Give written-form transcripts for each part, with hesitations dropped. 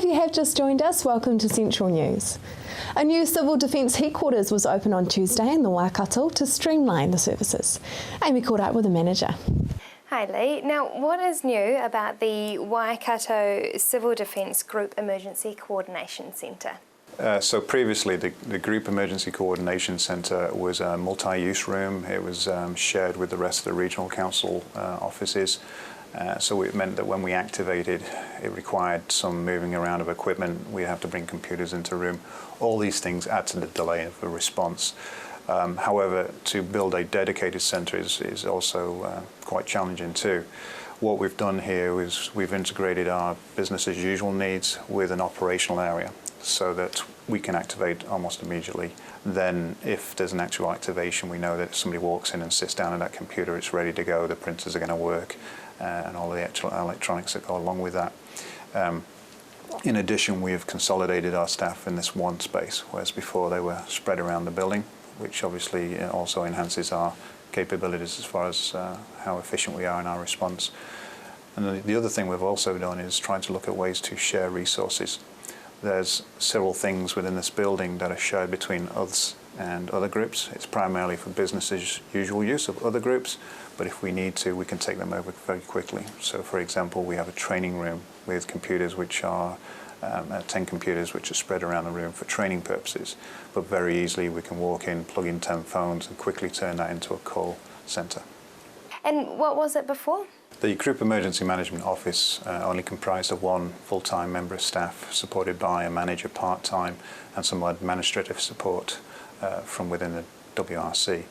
If you have just joined us, welcome to Central News. A new Civil Defence headquarters was opened on Tuesday in the Waikato to streamline the services. Aimee caught up with the manager. Hi Lee. Now, what is new about the Waikato Civil Defence Group Emergency Coordination Centre? So previously the Group Emergency Coordination Centre was a multi-use room. It was shared with the rest of the regional council offices. So it meant that when we activated, it required some moving around of equipment. We have to bring computers into the room. All these things add to the delay of the response. However, to build a dedicated centre is also quite challenging too. What we've done here is we've integrated our business as usual needs with an operational area so that we can activate almost immediately. Then if there's an actual activation, we know that if somebody walks in and sits down at that computer, it's ready to go, the printers are going to work, and all the actual electronics that go along with that. In addition, we have consolidated our staff in this one space, whereas before they were spread around the building, which obviously also enhances our capabilities as far as how efficient we are in our response. And the other thing we've also done is trying to look at ways to share resources. There's several things within this building that are shared between us and other groups. It's primarily for business as usual use of other groups, but if we need to, we can take them over very quickly. So for example, we have a training room with computers which are 10 computers which are spread around the room for training purposes, but very easily we can walk in, plug in 10 phones and quickly turn that into a call centre. And what was it before? The Group Emergency Management Office only comprised of one full-time member of staff, supported by a manager part-time and some administrative support from within the WRC.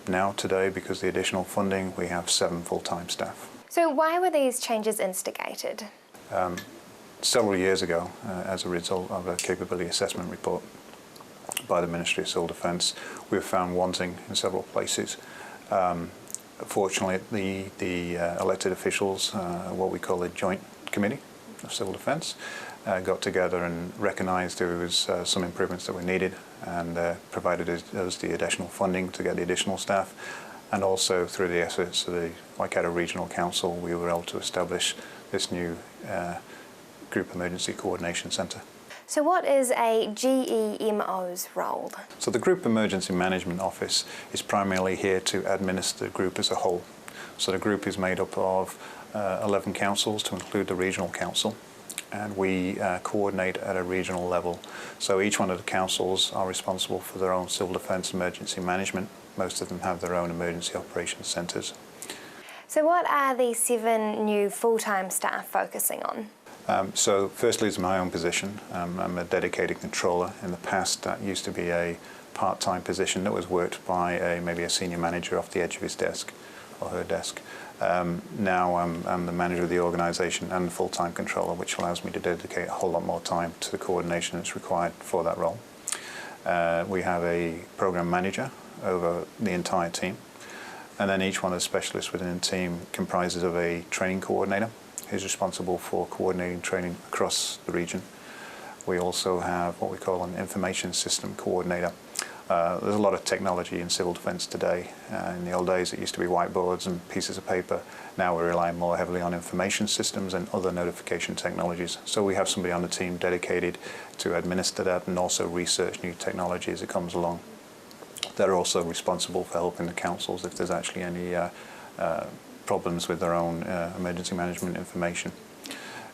Now today, because of the additional funding, we have 7 full-time staff. So why were these changes instigated? Several years ago, as a result of a capability assessment report by the Ministry of Civil Defence, we were found wanting in several places. Fortunately, the elected officials, what we call a joint committee of civil defence, got together and recognised there was some improvements that were needed and provided us the additional funding to get the additional staff. And also through the efforts of the Waikato Regional Council, we were able to establish this new Group Emergency Coordination Centre. So what is a GEMO's role? So the Group Emergency Management Office is primarily here to administer the group as a whole. So the group is made up of 11 councils to include the Regional Council, and we coordinate at a regional level. So each one of the councils are responsible for their own civil defence emergency management. Most of them have their own emergency operations centres. So what are the 7 new full-time staff focusing on? So firstly, it's my own position. I'm a dedicated controller. In the past, that used to be a part-time position that was worked by maybe a senior manager off the edge of his desk or her desk. Now I'm the manager of the organisation and the full-time controller, which allows me to dedicate a whole lot more time to the coordination that's required for that role. We have a programme manager over the entire team, and then each one of the specialists within the team comprises of a training coordinator who's responsible for coordinating training across the region. We also have what we call an information system coordinator. There's a lot of technology in civil defence today. In the old days it used to be whiteboards and pieces of paper. Now we're relying more heavily on information systems and other notification technologies. So we have somebody on the team dedicated to administer that and also research new technology as it comes along. They're also responsible for helping the councils if there's actually any problems with their own emergency management information.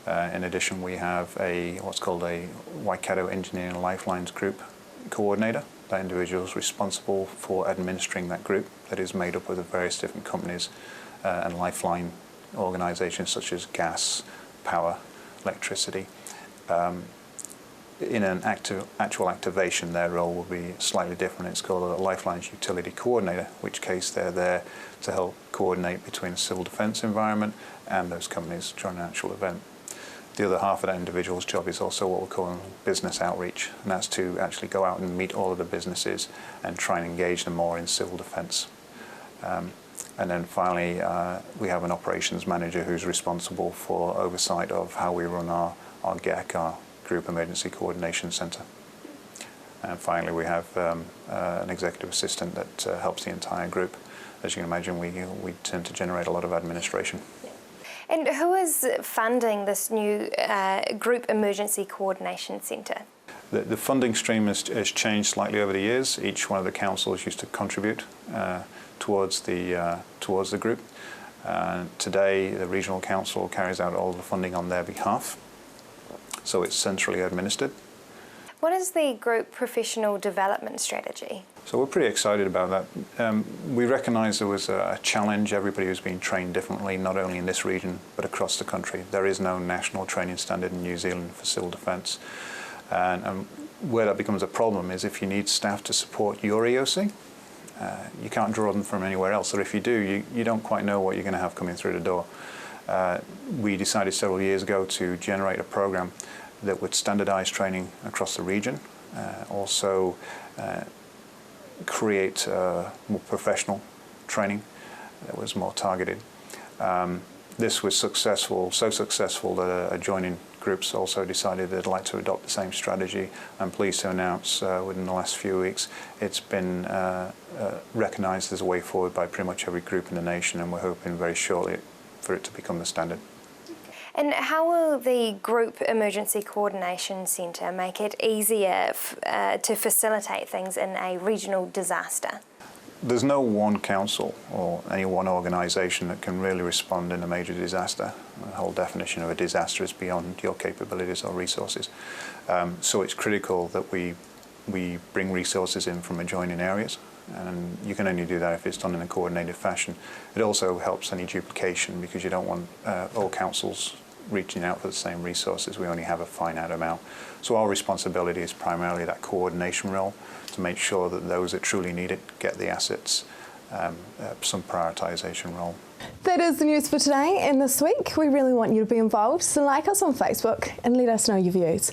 In addition, we have what's called a Waikato Engineering Lifelines Group coordinator. That individual is responsible for administering that group that is made up of the various different companies and lifeline organisations such as gas, power, electricity. In an actual activation, their role will be slightly different. It's called a Lifelines Utility Coordinator, in which case they're there to help coordinate between the civil defence environment and those companies during an actual event. The other half of that individual's job is also what we're calling business outreach, and that's to actually go out and meet all of the businesses and try and engage them more in civil defence. And then finally, we have an operations manager who's responsible for oversight of how we run our GEC, our Group Emergency Coordination Centre. And finally, we have an executive assistant that helps the entire group. As you can imagine, we tend to generate a lot of administration. And who is funding this new Group Emergency Coordination Centre? The funding stream has changed slightly over the years. Each one of the councils used to contribute towards the group. Today, the regional council carries out all the funding on their behalf, so it's centrally administered. What is the group professional development strategy? So we're pretty excited about that. We recognise there was a challenge. Everybody was being trained differently, not only in this region but across the country. There is no national training standard in New Zealand for civil defence. And where that becomes a problem is if you need staff to support your EOC, you can't draw them from anywhere else. Or if you do, you don't quite know what you're going to have coming through the door. We decided several years ago to generate a program that would standardise training across the region, also create more professional training that was more targeted. This was successful, so successful that adjoining groups also decided they'd like to adopt the same strategy. I'm pleased to announce within the last few weeks it's been recognised as a way forward by pretty much every group in the nation, and we're hoping very shortly for it to become the standard. And how will the Group Emergency Coordination Centre make it easier to facilitate things in a regional disaster? There's no one council or any one organisation that can really respond in a major disaster. The whole definition of a disaster is beyond your capabilities or resources. So it's critical that we bring resources in from adjoining areas, and you can only do that if it's done in a coordinated fashion. It also helps any duplication because you don't want all councils reaching out for the same resources. We only have a finite amount. So our responsibility is primarily that coordination role to make sure that those that truly need it get the assets, some prioritisation role. That is the news for today and this week. We really want you to be involved, so like us on Facebook and let us know your views.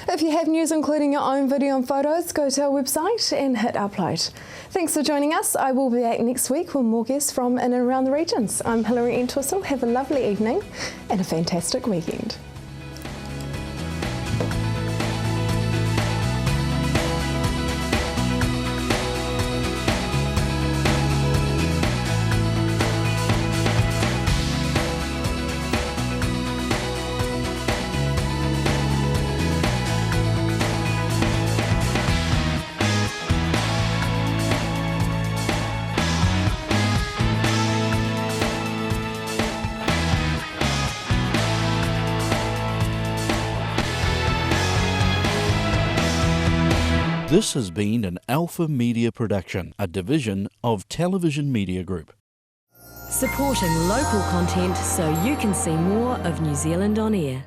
If you have news including your own video and photos, go to our website and hit upload. Thanks for joining us. I will be back next week with more guests from in and around the regions. I'm Hilary Entwistle. Have a lovely evening and a fantastic weekend. This has been an Alpha Media production, a division of Television Media Group. Supporting local content so you can see more of New Zealand on air.